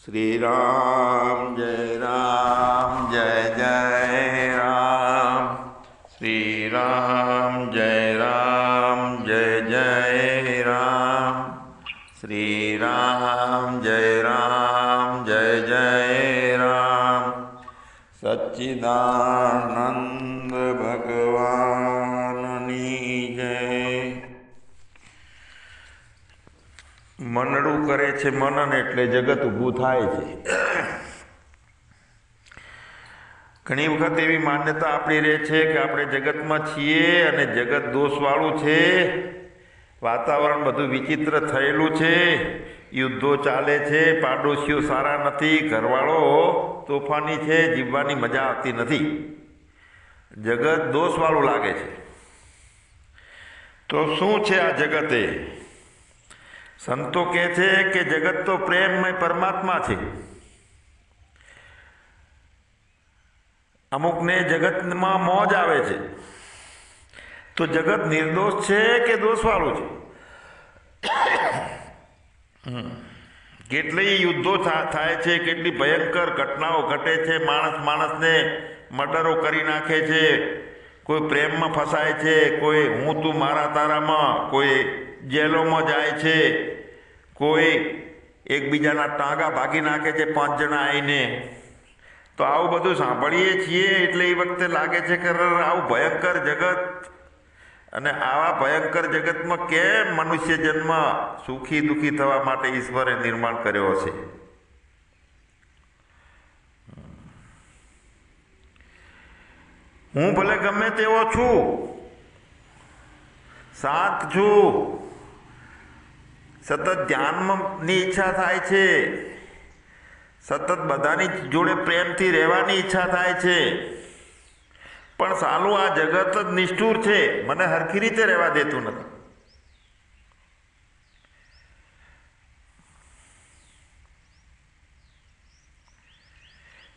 શ્રી રામ જય જય રામ, શ્રી રામ જય જય રામ, શ્રી રામ જય જય રામ. સચ્ચિદાનંદ ભગવાનની જય. મનડું કરે છે મનન એટલે જગત ઊભું થાય છે. ઘણી વખત એવી માન્યતા આપણી રહે છે કે આપણે જગતમાં છીએ અને જગત દોષવાળું છે, વાતાવરણ બધું વિચિત્ર થયેલું છે, યુદ્ધો ચાલે છે, પાડોશીઓ સારા નથી, ઘરવાળો તોફાની છે, જીવવાની મજા આવતી નથી, જગત દોષવાળું લાગે છે. તો શું છે આ જગતે? સંતો કહે છે કે જગત તો પ્રેમમય પરમાત્મા છે. અમુકને જગતમાં મોજ આવે છે. તો જગત નિર્દોષ છે કે દોષવાળું છે? કેટલી યુદ્ધો થાય છે, કેટલી ભયંકર ઘટનાઓ ઘટે છે, માણસને મર્ડરો કરી નાખે છે, કોઈ પ્રેમમાં ફસાય છે, કોઈ હું તું મારા તારામાં, કોઈ જેલોમાં જાય છે, કોઈ એકબીજાના ટાંગા ભાગી નાખે છે 5 જણા આવીને. તો આવું બધું સાંભળીએ છીએ એટલે એ વખતે લાગે છે કે આવું ભયંકર જગત, અને આવા ભયંકર જગતમાં કેમ મનુષ્ય જન્મ સુખી દુઃખી થવા માટે ઈશ્વરે નિર્માણ કર્યો છે. હું ભલે ગમે તેવો છું, શાંત છું, સતત ધ્યાનની ઈચ્છા થાય છે, સતત બધાની જોડે પ્રેમથી રહેવાની ઈચ્છા થાય છે, પણ સાલું આ જગત જ નિષ્ઠુર છે, મને હરખી રીતે રહેવા દેતું નથી.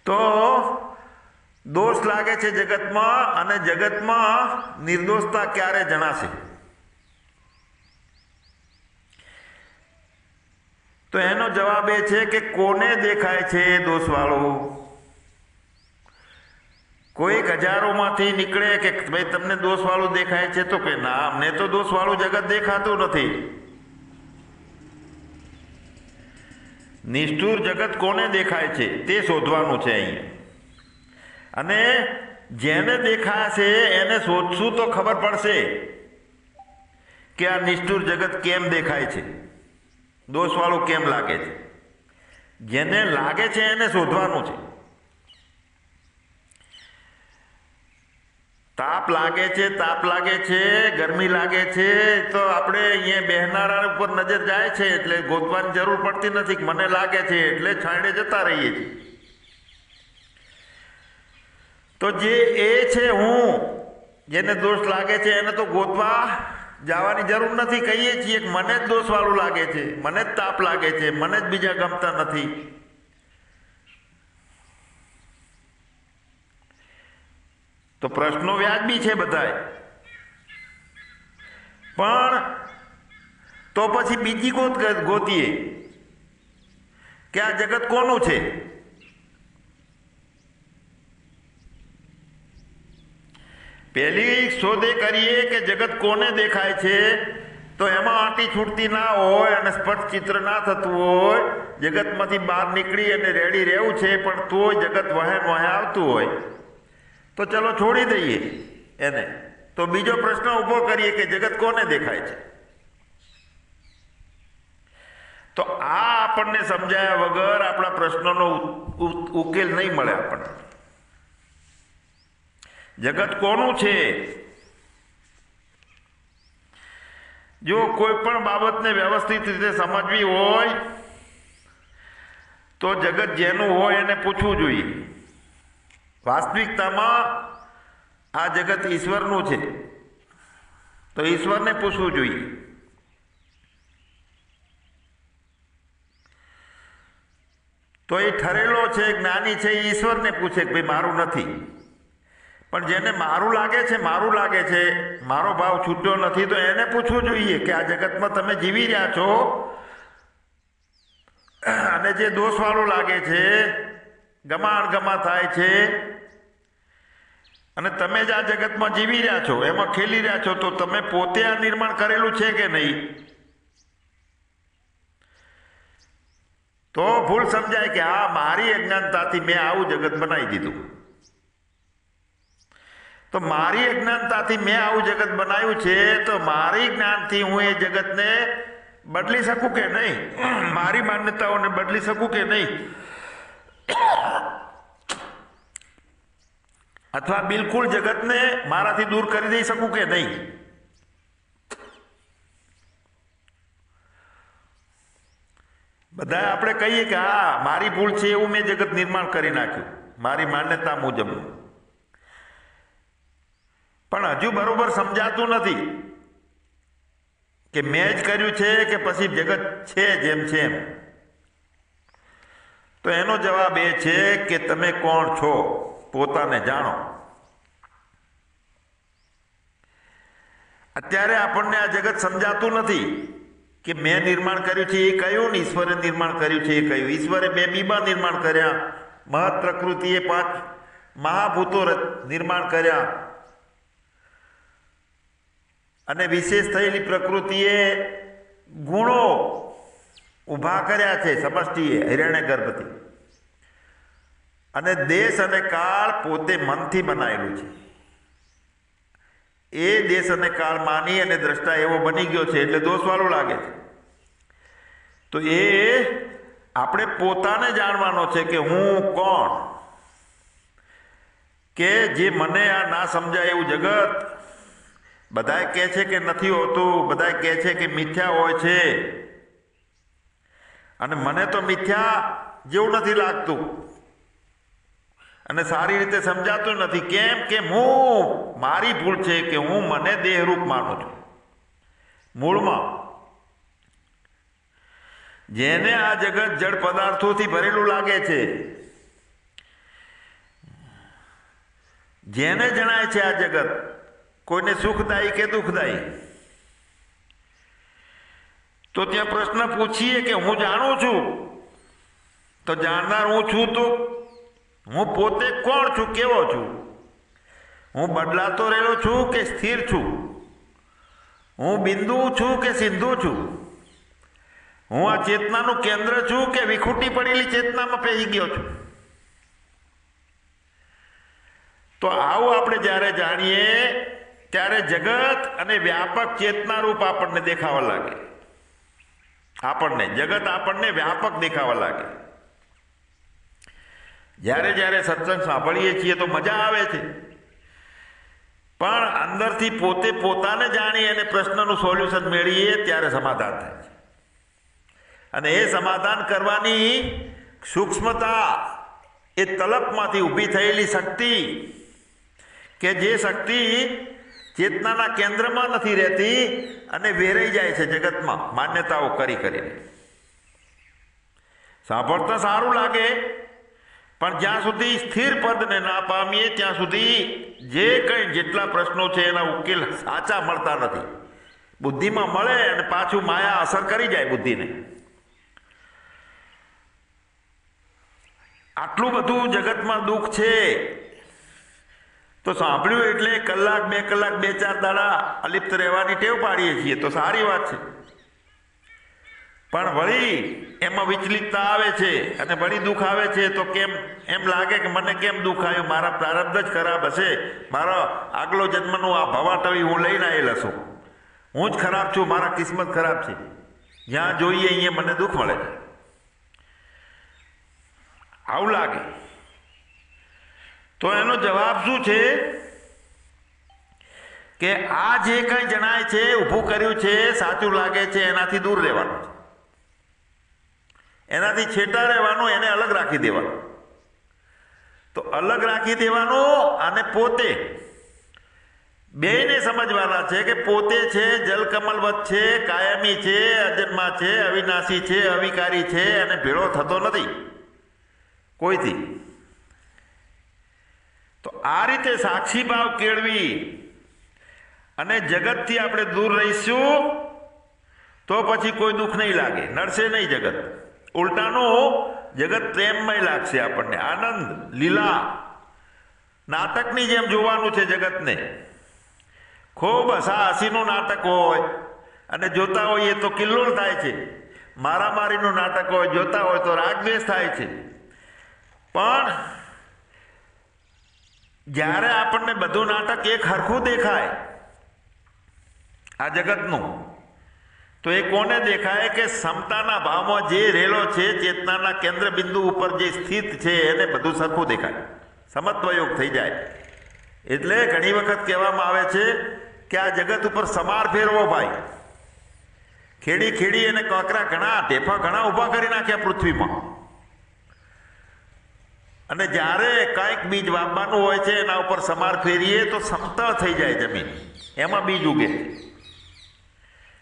તો દોષ લાગે છે જગતમાં, અને જગતમાં નિર્દોષતા ક્યારે જણાશે? તો એનો જવાબ એ છે કે કોને દેખાય છે એ દોષવાળું? કોઈક હજારોમાંથી નીકળે કે ભાઈ તમને દોષવાળું દેખાય છે, તો કે ના, અમને તો દોષવાળું જગત દેખાતું નથી. નિષ્ઠુર જગત કોને દેખાય છે તે શોધવાનું છે અહીંયા. અને જેને દેખાશે એને શોધશું તો ખબર પડશે કે આ નિષ્ઠુર જગત કેમ દેખાય છે, દોષવાળું કેમ લાગે છે. જેને લાગે છે એને શોધવાનું છે. તાપ લાગે છે, ગરમી લાગે છે, તો આપણે અહીંયા બેહનારા ઉપર નજર જાય છે એટલે ગોતવાની જરૂર પડતી નથી કે મને લાગે છે એટલે છાંયડે જતા રહીએ છીએ. તો જે એ છે હું, જેને દોષ લાગે છે એને તો ગોતવા જવાની જરૂર નથી. કહીએ છીએ કે મને જ દોષવાળું લાગે છે, મને જ તાપ લાગે છે, મને જ બીજા ગમતા નથી. તો પ્રશ્નો વ્યાજબી છે બધાય, પણ તો પછી બીજી ગોતીએ કે આ જગત કોનું છે. પહેલી શોધે કરીએ કે જગત કોને દેખાય છે, તો એમાં આંટી છૂટતી ના હોય અને સ્પષ્ટ ચિત્ર ના થતું હોય, જગતમાંથી બહાર નીકળી અને રેડી રહેવું છે પણ તોય જગત વહે આવતું હોય, તો ચલો છોડી દઈએ એને. તો બીજો પ્રશ્ન ઊભો કરીએ કે જગત કોને દેખાય છે. તો આ આપણને સમજાયા વગર આપણા પ્રશ્નોનો ઉકેલ નહીં મળે આપણને. જગત કોનું છે? જો કોઈ પણ બાબતને વ્યવસ્થિત રીતે સમજવી હોય તો જગત જેનું હોય એને પૂછવું જોઈએ. વાસ્તવિકતામાં આ જગત ઈશ્વરનું છે, તો ઈશ્વરને પૂછવું જોઈએ. તો એ ઠરેલો છે, જ્ઞાની છે, એ ઈશ્વરને પૂછે કે ભાઈ મારું નથી. પણ જેને મારું લાગે છે, મારો ભાવ છૂટ્યો નથી, તો એને પૂછવું જોઈએ કે આ જગતમાં તમે જીવી રહ્યા છો અને જે દોષવાળું લાગે છે, ગમા થાય છે, અને તમે જ આ જગતમાં જીવી રહ્યા છો, એમાં ખેલી રહ્યા છો, તો તમે પોતે આ નિર્માણ કરેલું છે કે નહીં? તો ભૂલ સમજાય કે હા, મારી અજ્ઞાનતાથી મેં આવું જગત બનાવી દીધું. તો મારી અજ્ઞાનતાથી મેં આવું જગત બનાવ્યું છે, તો મારી જ્ઞાનથી હું એ જગતને બદલી શકું કે નહીં? મારી માન્યતાઓને બદલી શકું કે નહીં? અથવા બિલકુલ જગતને મારાથી દૂર કરી દઈ શકું કે નહીં? બધા આપણે કહીએ કે હા, મારી ભૂલ છે, એવું મેં જગત નિર્માણ કરી નાખ્યું મારી માન્યતા મુજબ. પણ હજુ બરોબર સમજાતું નથી કે મેં જ કર્યું છે કે પછી જગત છે જેમ છે એમ. તો એનો જવાબ એ છે કે તમે કોણ છો, પોતાને જાણો. અત્યારે આપણને આ જગત સમજાતું નથી કે મેં નિર્માણ કર્યું છે એ કયું, ને ઈશ્વરે નિર્માણ કર્યું છે એ કયું. ઈશ્વરે 2 બીબા નિર્માણ કર્યા, મહત પ્રકૃતિએ 5 મહાભૂતો નિર્માણ કર્યા, અને વિશેષ થયેલી પ્રકૃતિએ ગુણો ઊભા કર્યા છે સમષ્ટિએ, હિરણ્ય ગર્ભથી. અને દેશ અને કાળ પોતે મનથી બનાવેલું છે. એ દેશ અને કાળ માની અને દ્રષ્ટા એવો બની ગયો છે એટલે દોષવાળું લાગે છે. તો એ આપણે પોતાને જાણવાનો છે કે હું કોણ, કે જે મને આ ના સમજાય એવું જગત બધાય કહે છે કે નથી હોતું, બધાય કહે છે કે મિથ્યા હોય છે, અને મને તો મિથ્યા જેવું નથી લાગતું અને સારી રીતે સમજાતું નથી. કેમ કે હું, મારી ભૂલ છે કે હું મને દેહરૂપ માનું છું. મૂળમાં જેને આ જગત જડ પદાર્થોથી ભરેલું લાગે છે, જેને જણાય છે આ જગત કોઈને સુખદાયી કે દુઃખદાયી, તો ત્યાં પ્રશ્ન પૂછીએ કે હું જાણું છું, તો જાણનાર હું છું, તો હું પોતે કોણ છું, કેવો છું? હું બદલાતો રહેલો છું કે સ્થિર છું? હું બિંદુ છું કે સિંધુ છું? હું આ ચેતનાનું કેન્દ્ર છું કે વિખૂટી પડેલી ચેતનામાં પેહી ગયો છું? તો આવું આપણે જ્યારે જાણીએ ત્યારે જગત અને વ્યાપક ચેતનારૂપ આપણને દેખાવા લાગે. આપણને જગત આપણને વ્યાપક દેખાવા લાગે. જ્યારે જ્યારે સત્સંગ સાંભળીએ છીએ તો મજા આવે છે, પણ અંદરથી પોતે પોતાને જાણી અને પ્રશ્નનું સોલ્યુશન મેળવીએ ત્યારે સમાધાન થાય છે. અને એ સમાધાન કરવાની સૂક્ષ્મતા એ તલપમાંથી ઊભી થયેલી શક્તિ, કે જે શક્તિ ચેતનાના કેન્દ્રમાં નથી રહેતી અને વેરાઈ જાય છે જગતમાં માન્યતાઓ કરી કરીને. સાંભળતા સારું લાગે, પણ જ્યાં સુધી સ્થિર પદને ના પામીએ ત્યાં સુધી જે કંઈ જેટલા પ્રશ્નો છે એના ઉકેલ સાચા મળતા નથી. બુદ્ધિમાં મળે અને પાછું માયા અસર કરી જાય બુદ્ધિને. આટલું બધું જગતમાં દુઃખ છે તો સાંભળ્યું એટલે કલાક 2 કલાક 2-4 દાડા અલિપ્ત રહેવાની ટેવ પાડીએ છીએ તો સારી વાત છે. પણ વળી એમાં વિચલિતતા આવે છે અને વળી દુઃખ આવે છે તો કેમ એમ લાગે કે મને કેમ દુઃખ આવ્યું, મારા પ્રારબ્ધ જ ખરાબ હશે, મારો આગલો જન્મનું આ ભવાટવી હું લઈને આવેલ છું, હું જ ખરાબ છું, મારા કિસ્મત ખરાબ છે. જ્યાં જોઈએ અહીંયા મને દુઃખ મળે છે, આવું લાગે. તો એનો જવાબ શું છે કે આ જે કંઈ જણાય છે, ઊભું કર્યું છે, સાચું લાગે છે, એનાથી દૂર રહેવાનું છે, એનાથી છેટા રહેવાનું, એને અલગ રાખી દેવાનું. તો અલગ રાખી દેવાનું અને પોતે બેયને સમજવાના છે કે પોતે છે, જલકમલવત છે, કાયમી છે, અજન્મા છે, અવિનાશી છે, અવિકારી છે અને ભેળો થતો નથી કોઈથી. તો આ રીતે સાક્ષી ભાવ કેળવી અને જગતથી આપણે દૂર રહીશું તો પછી કોઈ દુઃખ નહીં લાગે, નડશે નહીં જગત. ઉલટાનું જગત પ્રેમમય લાગશે આપણને, આનંદ લીલા નાટકની જેમ જોવાનું છે જગતને. ખૂબ હસીનું નાટક હોય અને જોતા હોઈએ તો કિલ્લોળ થાય છે, મારામારીનું નાટક હોય જોતા હોય તો રાગદ્વેષ થાય છે. પણ જ્યારે આપણને બધું નાટક એક હરખું દેખાય આ જગતનું, તો એ કોને દેખાય કે સમતાના ભાવમાં જે રેલો છે, ચેતનાના કેન્દ્ર બિંદુ ઉપર જે સ્થિત છે એને બધું સરખું દેખાય, સમત્વયોગ થઈ જાય. એટલે ઘણી વખત કહેવામાં આવે છે કે આ જગત ઉપર સમાર ફેરવો ભાઈ. ખેડી ખેડી અને કાંકરા ઘણા ઢેફા ઘણા ઊભા કરી નાખ્યા પૃથ્વીમાં, અને જ્યારે કાંઈક બીજ વાવવાનું હોય છે એના ઉપર સમાર ફેરીએ તો સમતળ થઈ જાય જમીન, એમાં બીજ ઉગે.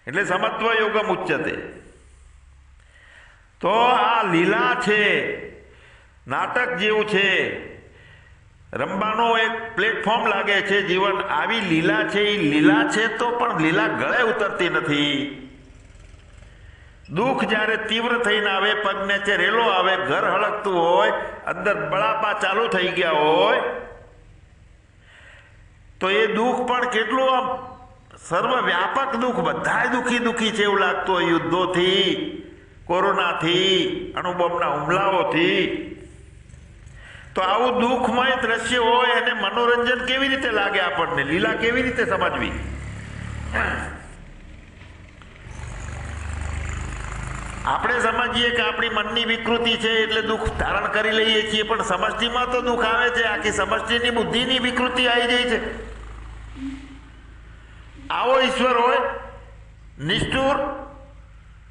એટલે સમત્વ યોગમ ઉચ્ચતે. તો આ લીલા છે, નાટક જેવું છે, રમવાનો એક પ્લેટફોર્મ લાગે છે જીવન. આવી લીલા છે, એ લીલા છે તો પણ લીલા ગળે ઉતરતી નથી. દુઃખ જ્યારે તીવ્ર થઈને આવે, પગ નીચે રેલો આવે, ઘર હળકતું હોય, અંદર બળાપા ચાલુ થઈ ગયા હોય, તો એ દુઃખ પણ કેટલું આમ સર્વવ્યાપક દુઃખ, બધા દુઃખી દુઃખી છે એવું લાગતું હોય. યુદ્ધોથી, કોરોનાથી, અણુબોમ્બના હુમલાઓથી. તો આવું દુઃખમય દ્રશ્ય હોય અને મનોરંજન કેવી રીતે લાગે આપણને, લીલા કેવી રીતે સમજવી? આપણે સમજીએ કે આપણી મનની વિકૃતિ છે એટલે દુઃખ ધારણ કરી લઈએ છીએ, પણ સમષ્ટિમાં તો દુઃખ આવે છે, આખી સમષ્ટિની બુદ્ધિની વિકૃતિ આવી જાય છે. આવો ઈશ્વર હોય નિષ્ઠુર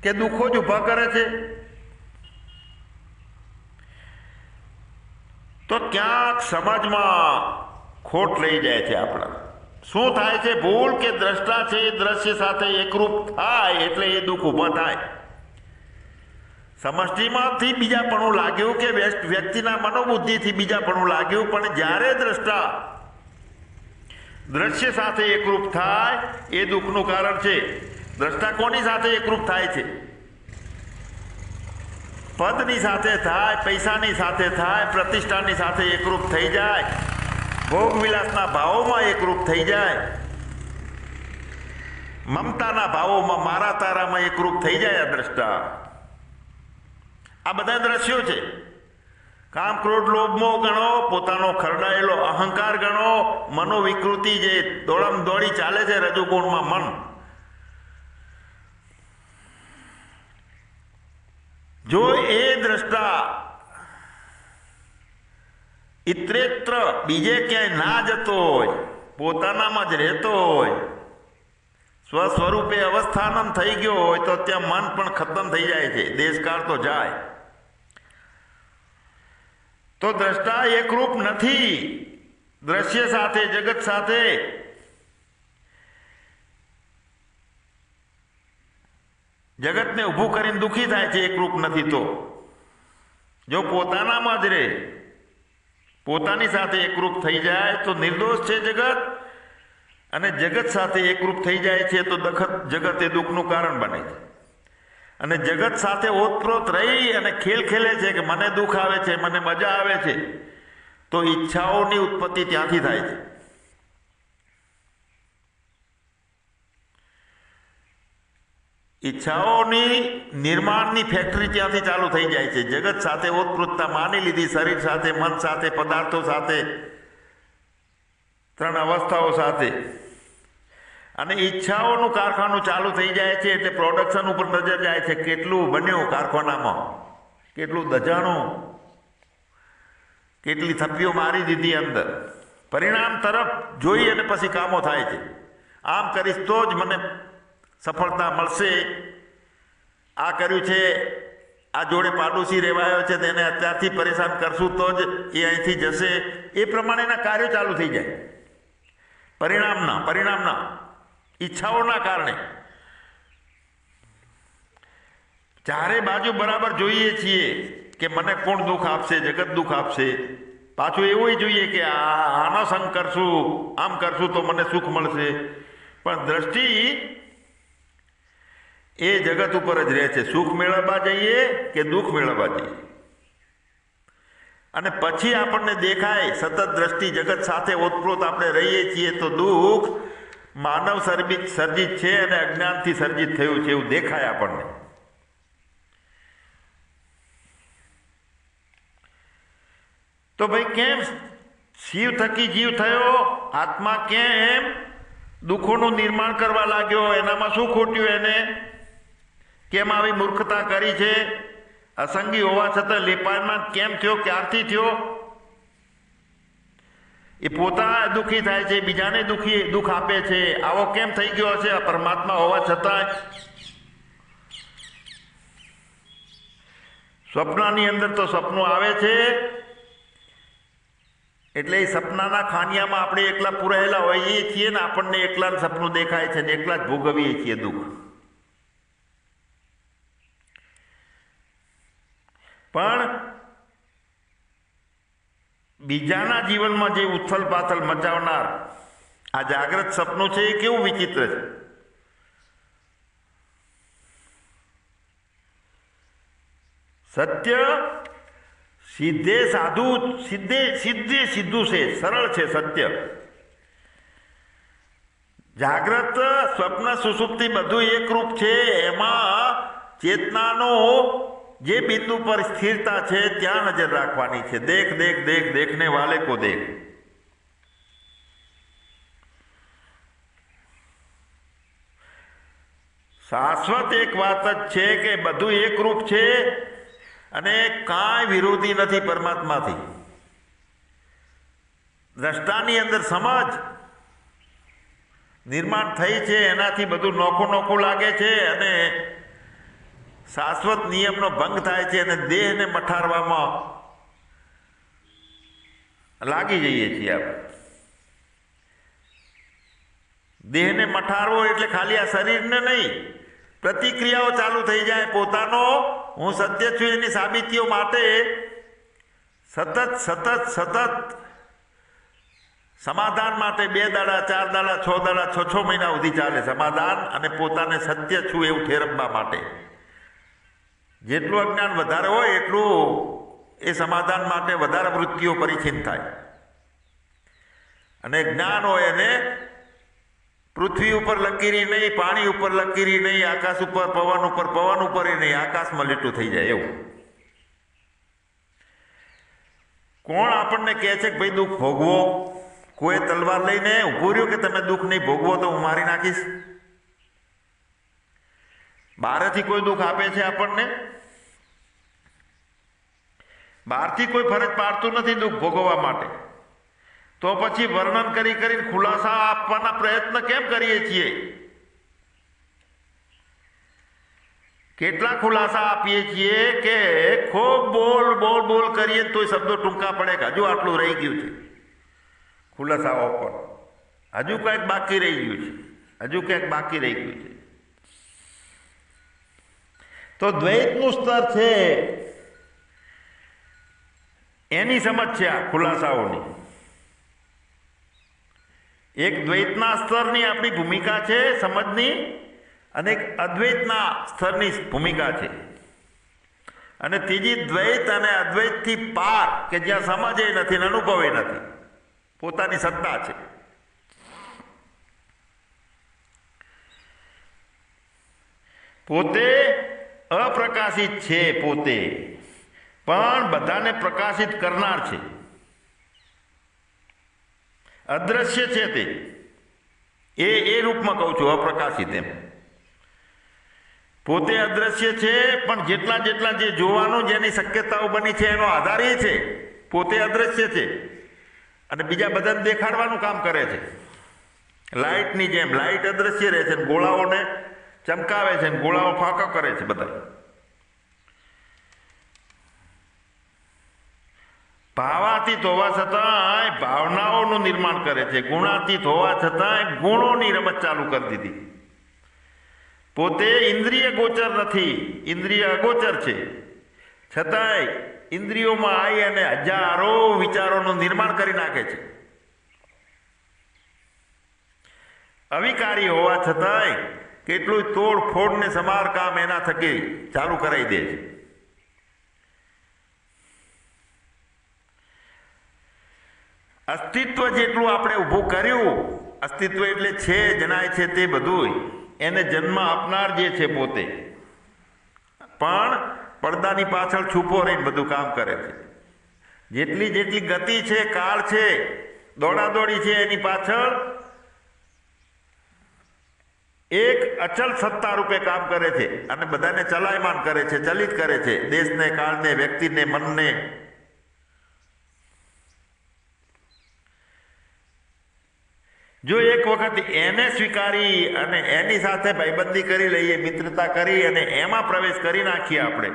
કે દુઃખો જ ઊભા કરે છે, તો ક્યાંક સમાજમાં ખોટ લઈ જાય છે આપણા. શું થાય છે? ભૂલ કે દ્રષ્ટા છે એ દ્રશ્ય સાથે એકરૂપ થાય એટલે એ દુઃખ ઊભા થાય. સમષ્ટિમાંથી બીજાપણું લાગ્યું કે વ્યક્તિના મનોબુદ્ધિથી બીજાપણું લાગ્યું, પણ જ્યારે દ્રષ્ટા દ્રશ્ય સાથે એકરૂપ થાય એ દુઃખનું કારણ છે. દ્રષ્ટા કોની સાથે એકરૂપ થાય છે? પદની સાથે થાય, પૈસાની સાથે થાય, પ્રતિષ્ઠાની સાથે એકરૂપ થઈ જાય, ભોગવિલાસના ભાવોમાં એકરૂપ થઈ જાય, મમતાના ભાવોમાં, મારા તારામાં એકરૂપ થઈ જાય આ દ્રષ્ટા. આ બધા દ્રશ્યો છે. કામ, ક્રોધ, લોભ, મોહ ગણો, પોતાનો ખરડાયેલો અહંકાર ગણો, મનોવિકૃતિ જે દોડમ દોડી ચાલે છે રજોગુણમાં મન. જો એ દ્રષ્ટા ઇત્રેત્ર બીજે ક્યાંય ના જતો હોય, પોતાનામાં જ રહેતો હોય, સ્વસ્વરૂપે અવસ્થાનમ થઈ ગયો હોય, તો ત્યાં મન પણ ખતમ થઈ જાય છે, દેશકાળ તો જાય. તો દ્રષ્ટા એકરૂપ નથી દ્રશ્ય સાથે, જગત સાથે. જગતને ઊભું કરીને દુઃખી થાય છે એકરૂપ નથી તો. જો પોતાનામાં જ રહે, પોતાની સાથે એકરૂપ થઈ જાય તો નિર્દોષ છે જગત, અને જગત સાથે એકરૂપ થઈ જાય છે તો જગત એ દુઃખનું કારણ બને છે. અને જગત સાથે ઓતપ્રોત રહી અને ખેલ ખેલે છે કે મને દુઃખ આવે છે, મને મજા આવે છે, તો ઈચ્છાઓની ઉત્પત્તિ ત્યાંથી થાય છે. ઈચ્છાઓની નિર્માણની ફેક્ટરી ત્યાંથી ચાલુ થઈ જાય છે. જગત સાથે ઓતપ્રોતતા માની લીધી, શરીર સાથે, મન સાથે, પદાર્થો સાથે, ત્રણ અવસ્થાઓ સાથે, અને ઈચ્છાઓનું કારખાનું ચાલુ થઈ જાય છે. એટલે પ્રોડક્શન ઉપર નજર જાય છે, કેટલું બન્યું કારખાનામાં, કેટલું દજાણું, કેટલી થપ્પીઓ મારી દીધી અંદર. પરિણામ તરફ જોઈ અને પછી કામો થાય છે. આમ કરીશ તો જ મને સફળતા મળશે, આ કર્યું છે, આ જોડે પાડોશી રહેવાયો છે તેને અત્યારથી પરેશાન કરશું તો જ એ અહીંથી જશે. એ પ્રમાણેના કાર્યો ચાલુ થઈ જાય પરિણામના ઈચ્છાઓના કારણે. ચારે બાજુ બરાબર જોઈએ છીએ કે મને કોણ દુઃખ આપશે, જગત દુઃખ આપશે. પાછું એવું જોઈએ કે આનો સંગ કરશું, આમ કરશું તો મને સુખ મળશે. પણ દ્રષ્ટિ એ જગત ઉપર જ રહે છે. સુખ મેળવવા જઈએ કે દુઃખ મેળવવા જઈએ, અને પછી આપણને દેખાય સતત દ્રષ્ટિ જગત સાથે ઓતપ્રોત આપણે રહીએ છીએ તો દુઃખ માનવ સર્જિત છે અને અજ્ઞાનથી સર્જિત થયું છે એવું દેખાય આપણને. તો ભાઈ કેમ શિવ થકી જીવ થયો? આત્મા કેમ દુઃખોનું નિર્માણ કરવા લાગ્યો? એનામાં શું ખોટ્યું? એને કેમ આવી મૂર્ખતા કરી છે? અસંગી હોવા છતાં લેપાયમાન કેમ થયો? ક્યારથી થયો? એ પોતા દુઃખી થાય છે, બીજાને દુઃખ આપે છે. આવો કેમ થઈ ગયો હશે? પરમાત્મા હોવા છતાં સ્વપ્નની અંદર તો સપનું આવે છે, એટલે એ સપનાના ખાનિયામાં આપણે એકલા પુરાયેલા હોઈએ છીએ ને આપણને એકલા સપનું દેખાય છે ને એકલા જ ભોગવીએ છીએ દુઃખ. પણ બીજાના જીવનમાં જે ઉથલ પાથલ મચાવનાર આ જાગ્રત સપનું છે એ કેવું વિચિત્ર છે. સત્ય સીધું છે, સરળ છે સત્ય. જાગ્રત સ્વપ્ન સુષુપ્તિ બધું એકરૂપ છે. એમાં ચેતનાનો જે બિંદુ પર સ્થિરતા છે ત્યાં નજર રાખવાની છે. દેખ દેખ દેખ દેખને વાલે કો દેખ. શાશ્વત એક વાત જ છે કે બધું એકરૂપ છે અને કાંઈ વિરોધી નથી પરમાત્માથી. દ્રષ્ટાની અંદર સમજ નિર્માણ થઈ છે, એનાથી બધું નોખું નોખું લાગે છે અને શાશ્વત નિયમનો ભંગ થાય છે અને દેહને મઠારવામાં લાગી જઈએ છીએ આપણે. દેહને મઠારવો એટલે ખાલી આ શરીરને નહીં, પ્રતિક્રિયાઓ ચાલુ થઈ જાય. પોતાનો હું સત્ય છું એની સાબિતીઓ માટે સતત સમાધાન માટે 2 દાડા 4 દાડા 6 દાડા 6 મહિના સુધી ચાલે સમાધાન, અને પોતાને સત્ય છું એવું ઠેરવવા માટે. જેટલું અજ્ઞાન વધારે હોય એટલું એ સમાધાન માટે વધારે વૃત્તિઓ પરિચિત થાય. અને જ્ઞાન હોય એને પૃથ્વી ઉપર લકીરી નહીં, પાણી ઉપર લકીરી નહીં, આકાશ ઉપર પવન ઉપર નહીં, આકાશમાં લીટું થઈ જાય એવું. કોણ આપણને કહે છે કે ભાઈ દુઃખ ભોગવો? કોઈ તલવાર લઈને ઊભું રહ્યું કે તમે દુઃખ નહીં ભોગવો તો હું મારી નાખીશ? બહારથી કોઈ દુઃખ આપે છે આપણને? બહારથી કોઈ ફરજ પાડતું નથી દુઃખ ભોગવવા માટે. તો પછી વર્ણન કરીને ખુલાસા આપવાના પ્રયત્ન કેમ કરીએ છીએ? કેટલા ખુલાસા આપીએ છીએ કે ખૂબ બોલ કરીએ તો શબ્દો ટૂંકા પડે કે હજુ આટલું રહી ગયું છે. ખુલાસાઓ પર હજુ કંઈક બાકી રહી ગયું છે. તો દ્વૈતનું સ્તર છે એની સમજ છે આ ખુલાસાઓની. એક દ્વૈતના સ્તરની આપણી ભૂમિકા છે સમજની, અને એક અદ્વૈતના સ્તરની ભૂમિકા છે, અને ત્રીજી દ્વૈત અને અદ્વૈતથી પાર કે જ્યાં સમજે નથી, અનુભવે નથી, પોતાની સત્તા છે. પોતે અપ્રકાશિત છે, પોતે પણ બધાને પ્રકાશિત કરનાર છે. અદ્રશ્ય છે તે, એ રૂપમાં કહું છું અપ્રકાશિત એમ. પોતે અદ્રશ્ય છે પણ જેટલા જે જોવાનું જેની શક્યતાઓ બની છે એનો આધાર એ છે. પોતે અદ્રશ્ય છે અને બીજા બધાને દેખાડવાનું કામ કરે છે. લાઇટની જેમ લાઇટ અદ્રશ્ય રહે છે, ગોળાઓને ચમકાવે છે, ગોળાઓ ફાંકા કરે છે બધા. ભાવાતીત હોવા છતાંય ભાવનાઓનું નિર્માણ કરે છે, ગુણાતીત હોવા છતાંય ગુણોની રમત ચાલુ કરી દીધી. પોતે ઇન્દ્રિય ગોચર નથી, ઇન્દ્રિય અગોચર છે, છતાંય ઇન્દ્રિયોમાં આવી અને હજારો વિચારોનું નિર્માણ કરી નાખે છે. અવિકારી હોવા છતાંય કેટલું તોડ ફોડ ને સમારકામ એના થકી ચાલુ કરાવી દે છે. અસ્તિત્વ જેટલું આપણે ઊભું કર્યું, અસ્તિત્વ એટલે છે, જણાય છે તે બધું એને જન્મ આપનાર જે છે પોતે પણ પડદાની પાછળ છુપો રહીને બધું કામ કરે છે. જેટલી જેટલી ગતિ છે, કાળ છે, દોડાદોડી છે, એની પાછળ એક અચલ સત્તા રૂપે કામ કરે છે અને બધાને ચલાયમાન કરે છે, ચલિત કરે છે, દેશને, કાળને, વ્યક્તિને, મનને. જો એક વખત એને સ્વીકારી અને એની સાથે ભાઈબંધી કરી લઈએ, મિત્રતા કરી અને એમાં પ્રવેશ કરી નાખીએ આપણે,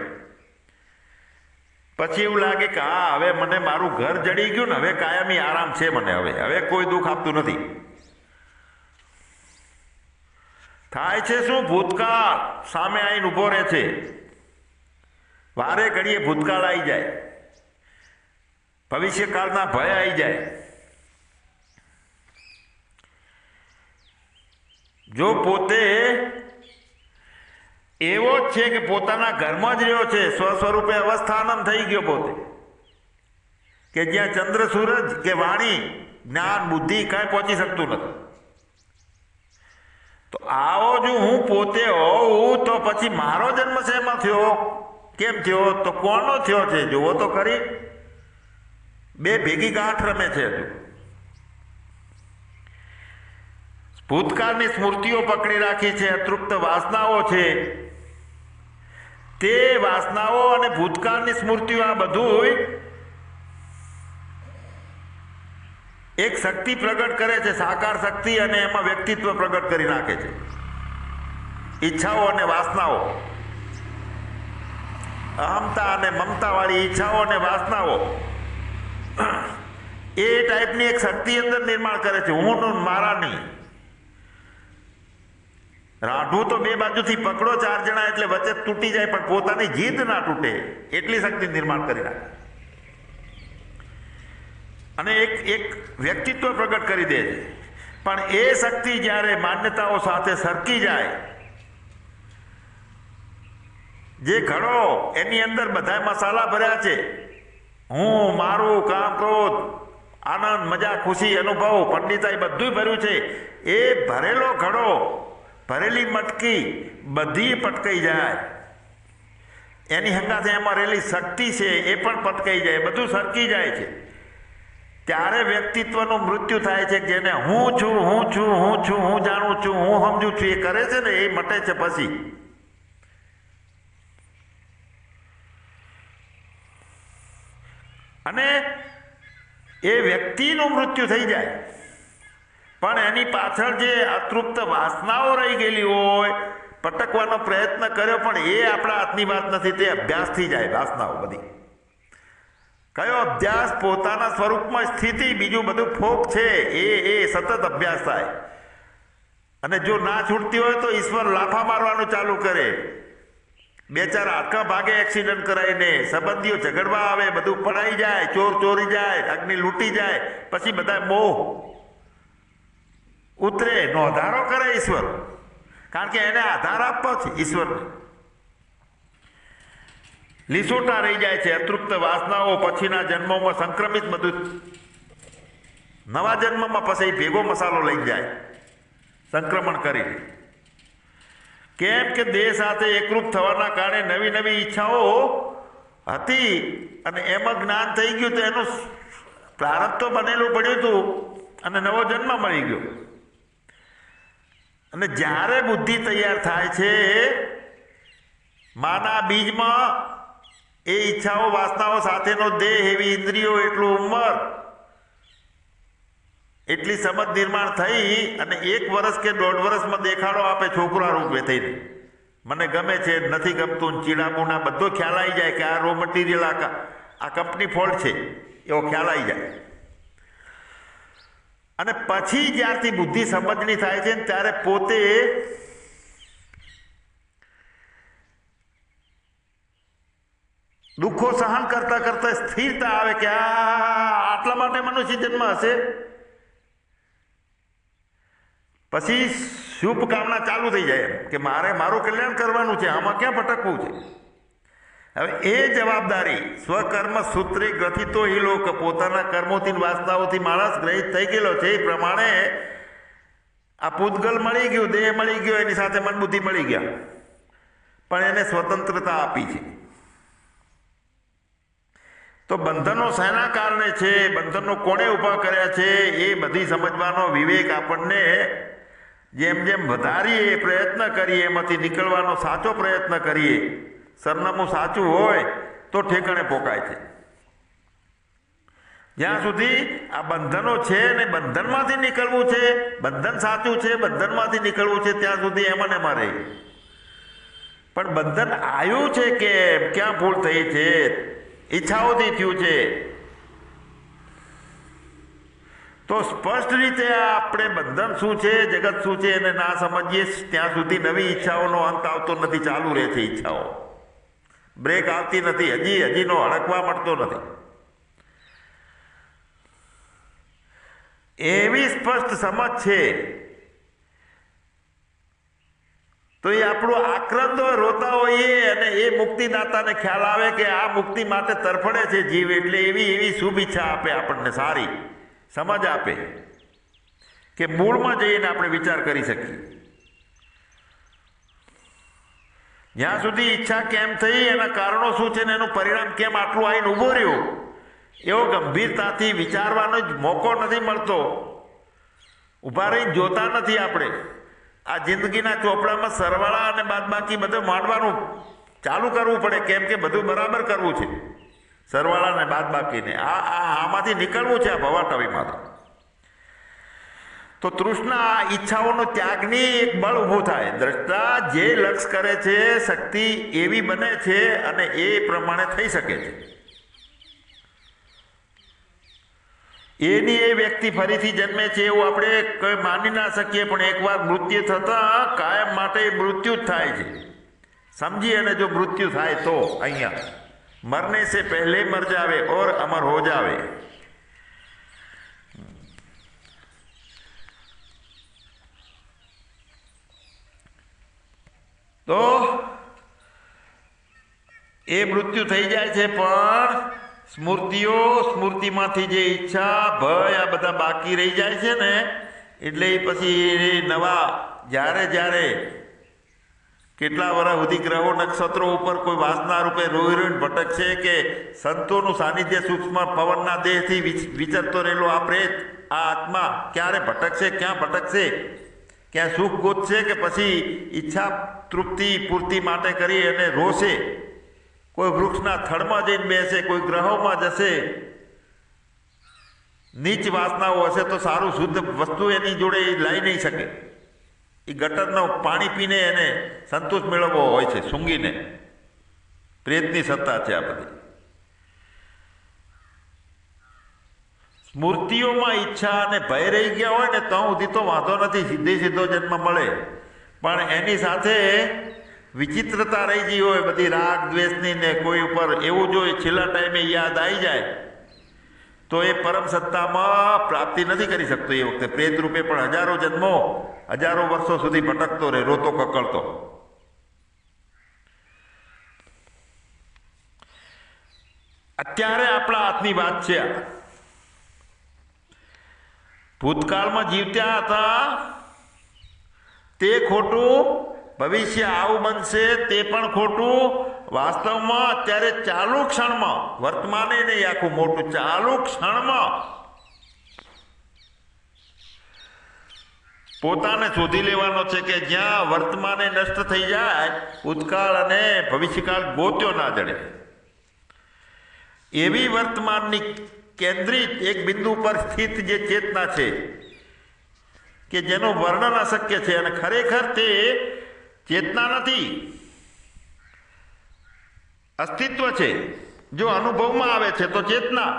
પછી એવું લાગે કે હા હવે મને મારું ઘર જડી ગયું ને, હવે કાયમી આરામ છે મને, હવે કોઈ દુઃખ આપતું નથી. થાય છે શું? ભૂતકાળ સામે આવીને ઊભો રહે છે. વારે ઘડીએ ભૂતકાળ આવી જાય, ભવિષ્યકાળના ભય આવી જાય. જો પોતે એવો જ છે કે પોતાના ઘરમાં જ રહ્યો છે, સ્વસ્વરૂપે અવસ્થાનમ થઈ ગયો પોતે, કે જ્યાં ચંદ્ર સૂરજ કે વાણી, જ્ઞાન, બુદ્ધિ કાંઈ પહોંચી શકતું નથી, તો આવો જો હું પોતે હોઉં તો પછી મારો જન્મ શેમાં થયો, કેમ થયો, તો કોનો થયો છે જુઓ તો ખરી. બે ભેગી ગાંઠ રમે છે. હજુ ભૂતકાળની સ્મૃતિઓ પકડી રાખી છે, અતૃપ્ત વાસનાઓ છે. તે વાસનાઓ અને ભૂતકાળની સ્મૃતિઓ આ બધું એક શક્તિ પ્રગટ કરે છે, સાકાર શક્તિ, અને એમાં વ્યક્તિત્વ પ્રગટ કરી નાખે છે. ઈચ્છાઓ અને વાસનાઓ, અહમતા અને મમતા વાળી ઈચ્છાઓ અને વાસનાઓ એ ટાઈપની એક શક્તિ અંદર નિર્માણ કરે છે. હું મારા નહીં. રાઢું તો બે બાજુથી પકડો ચાર જણા એટલે વચ્ચે તૂટી જાય, પણ પોતાની જીદ ના તૂટે એટલી શક્તિ નિર્માણ કરી નાખે અને એક વ્યક્તિત્વ પ્રગટ કરી દે છે. પણ એ શક્તિ જ્યારે માન્યતાઓ સાથે સરકી જાય, જે ઘડો એની અંદર બધા મસાલા ભર્યા છે, હું, મારું, કામ, ક્રોધ, આનંદ, મજા, ખુશી, અનુભવ, પંડિતાઈ બધું ભર્યું છે, એ ભરેલો ઘડો, ભરેલી મટકી બધી પટકાઈ જાય. એની હંગાથે એમાં રહેલી શક્તિ છે એ પણ પટકાઈ જાય, બધું સરકી જાય છે. ત્યારે વ્યક્તિત્વનું મૃત્યુ થાય છે. જેને હું છું, હું છું, હું છું, હું જાણું છું, હું સમજુ છું, એ કરે છે ને, એ મટે છે પછી. અને એ વ્યક્તિનું મૃત્યુ થઈ જાય, પણ એની પાછળ જે અતૃપ્ત વાસનાઓ રહી ગયેલી હોય, પટકવાનો પ્રયત્ન કર્યો, પણ એ આપણા હાથની વાત નથી. તે અભ્યાસથી જાય વાસનાઓ બધી. કયો અભ્યાસ? પોતાના સ્વરૂપમાં સ્થિતિ, બીજું બધું ફોક છે એ સતત અભ્યાસ થાય. અને જો ના છૂટતી હોય તો ઈશ્વર લાફા મારવાનું ચાલુ કરે. બે ચાર આખા ભાગે એક્સિડન્ટ કરાવીને સંબંધીઓ ઝઘડવા આવે, બધું પડાઈ જાય, ચોર ચોરી જાય, અગ્નિ લૂંટી જાય, પછી બધા મોહ ઉતરે, નો આધારો કરે ઈશ્વર, કારણ કે એને આધાર આપવો છે ઈશ્વરને. લીસોટા રહી જાય છે અતૃપ્ત વાસનાઓ. પછીના જન્મોમાં સંક્રમિત બધું નવા જન્મમાં પછી ભેગો મસાલો લઈ જાય, સંક્રમણ કરી. કેમ કે દેહ સાથે એકરૂપ થવાના કારણે નવી નવી ઈચ્છાઓ હતી અને એમાં જ્ઞાન થઈ ગયું, તો એનું પ્રારબ્ધ તો બનેલું પડ્યું હતું અને નવો જન્મ મળી ગયો. અને જ્યારે બુદ્ધિ તૈયાર થાય છે માના બીજમાં, એ ઈચ્છાઓ વાસનાઓ સાથેનો દેહ, એવી ઇન્દ્રિયો, એટલું ઉંમર, એટલી સમજ નિર્માણ થઈ અને 1 વર્ષ કે 1.5 વર્ષમાં દેખાડો આપે છોકરા રૂપે થઈને. મને ગમે છે, નથી ગમતું, ચીડામુના બધો ખ્યાલ આવી જાય કે આ રો મટીરિયલ, આ કંપની ફોલ્ટ છે, એવો ખ્યાલ આવી જાય. અને પછી જ્યારથી બુદ્ધિ સમજણી થાય છે ત્યારે પોતે દુઃખો સહન કરતા કરતા સ્થિરતા આવે કે આટલા માટે મનુષ્ય જન્મ હશે. પછી શુભકામના ચાલુ થઈ જાય એમ કે મારું કલ્યાણ કરવાનું છે, આમાં ક્યાં ભટકવું છે. હવે એ જવાબદારી સ્વકર્મ સૂત્રે ગ્રથિતો એ લોક, પોતાના કર્મોથી વાસનાઓથી માણસ ગ્રહિત થઈ ગયેલો છે. એ પ્રમાણે આ પૂતગલ મળી ગયું, દેહ મળી ગયો, એની સાથે મન બુદ્ધિ મળી ગયા, પણ એને સ્વતંત્રતા આપી છે. તો બંધનો શેના કારણે છે, બંધનો કોણે ઊભા કર્યા છે, એ બધી સમજવાનો વિવેક આપણને જેમ જેમ વધારીએ, પ્રયત્ન કરીએ, એમાંથી નીકળવાનો સાચો પ્રયત્ન કરીએ, સરનામું સાચું હોય તો ઠેકાણે પોકાય છે. જ્યાં સુધી આ બંધનો છે ને બંધનમાંથી નીકળવું છે, બંધન સાચું છે, બંધનમાંથી નીકળવું છે, ત્યાં સુધી એમાં ને એમાં રહે. પણ બંધન આવ્યું છે કે ક્યાં ભૂલ થઈ છે, ઈચ્છાઓથી થયું છે. તો સ્પષ્ટ રીતે આપણે બંધન શું છે, જગત શું છે એને ના સમજીએ ત્યાં સુધી નવી ઈચ્છાઓનો અંત આવતો નથી, ચાલુ રહે છે. ઈચ્છાઓ બ્રેક આવતી નથી, હજીનો હડકવા મળતો નથી. એવી સ્પષ્ટ સમજ છે તો એ આપણું આક્રંદો રોતા હોઈએ અને એ મુક્તિદાતાને ખ્યાલ આવે કે આ મુક્તિ માટે તરફડે છે જીવ, એટલે એવી શુભ ઈચ્છા આપે, આપણને સારી સમજ આપે કે મૂળમાં જઈને આપણે વિચાર કરી શકીએ. જ્યાં સુધી ઈચ્છા કેમ થઈ, એના કારણો શું છે ને એનું પરિણામ કેમ આટલું આવીને ઊભો રહ્યો, એવો ગંભીરતાથી વિચારવાનો જ મોકો નથી મળતો. ઊભા રહીને જોતા નથી આપણે. આ જિંદગીના ચોપડામાં સરવાળા અને બાદબાકી બધું માંડવાનું ચાલુ કરવું પડે, કેમ કે બધું બરાબર કરવું છે. સરવાળા ને બાદબાકીને આમાંથી નીકળવું છે, આ ભવાટવીમાંથી. તો તૃષ્ણા ઈચ્છાઓનો ત્યાગની એક બળ ઊભું થાય. દ્રષ્ટા જે લક્ષ કરે છે, શક્તિ એવી બને છે અને એ પ્રમાણે થઈ શકે છે. એની એ વ્યક્તિ ફરીથી જન્મે છે એવું આપણે કોઈ માની ના શકીએ, પણ એકવાર મૃત્યુ થતા કાયમ માટે મૃત્યુ જ થાય છે. સમજી અને જો મૃત્યુ થાય તો અહીંયા મરને સે પહેલે મર જાવે ઓર અમર હો જાવે. તો એ મૃત્યુ થઈ જાય છે, પણ સ્મૃતિમાંથી જે ઈચ્છા, ભય આ બધા બાકી રહી જાય છે ને, એટલે એ પછી નવા જ્યારે કેટલા વર્ષ સુધી ગ્રહો નક્ષત્રો ઉપર કોઈ વાસના રૂપે રોઈ ભટકશે કે સંતોનું સાનિધ્ય સૂક્ષ્મ પવનના દેહથી વિચરતો રહેલો આ પ્રેત, આ આત્મા ક્યારે ભટકશે, ક્યાં ભટકશે, ક્યાં સુખ ગોતશે કે પછી ઈચ્છા તૃપ્તિ પૂર્તિ માટે કરી અને રોશે, કોઈ વૃક્ષના થડમાં જઈને બેસે, કોઈ ગ્રહોમાં જશે. નીચ વાસનાઓ હશે તો સારું શુદ્ધ વસ્તુ એની જોડે લાવી નહીં શકે. એ ગટરનો પાણી પીને એને સંતોષ મેળવવો હોય છે, સૂંઘીને. પ્રેતની સત્તા છે આ બધી. સ્મૃતિઓમાં ઈચ્છા અને ભય રહી ગયા હોય ને તો સુધી તો વાંધો નથી, સીધો જન્મ મળે. પણ એની સાથે વિચિત્રતા રહી ગઈ હોય બધી રાગ દ્વેષની ને કોઈ ઉપર એવું જો છેલ્લા ટાઈમે યાદ આવી જાય તો એ પરમ સત્તામાં પ્રાપ્તિ નથી કરી શકતો. એ વખતે પ્રેત રૂપે પણ હજારો જન્મો, હજારો વર્ષો સુધી ભટકતો રહે, રોતો કકળતો. અત્યારે આપણા હાથની વાત છે. ભૂતકાળમાં જીવતા હતા તે ખોટું, ભવિષ્ય આવું બનશે તે પણ ખોટું. વાસ્તવમાં અત્યારે ચાલુ ક્ષણમાં, વર્તમાને નહીં આખું મોટું, ચાલુ ક્ષણમાં પોતાને શોધી લેવાનો છે કે જ્યાં વર્તમાને નષ્ટ થઈ જાય, ભૂતકાળ અને ભવિષ્યકાળ ગોત્યો ના જડે. એવી વર્તમાનની કેન્દ્રિત એક બિંદુ પર સ્થિત જે ચેતના છે કે જેનું વર્ણન અશક્ય છે, અને ખરેખર તે ચેતના નથી, અસ્તિત્વ છે. જો અનુભવમાં આવે છે તો ચેતના,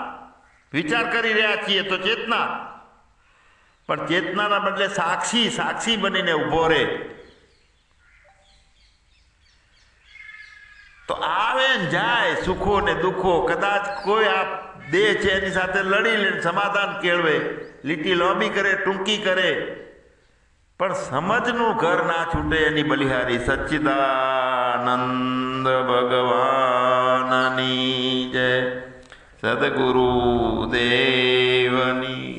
વિચાર કરી રહ્યા છીએ તો ચેતના, પણ ચેતનાના બદલે સાક્ષી બનીને ઊભો રહે તો આવે ને જાય સુખો ને દુઃખો. કદાચ કોઈ આ દેહ છે એની સાથે લડી લે, સમાધાન કેળવે, લીટી લાંબી કરે, ટૂંકી કરે, પણ સમજનું ઘર ના છૂટે એની બલિહારી સચ્ચિદાનંદ ભગવાનની જય, સદગુરુ દેવની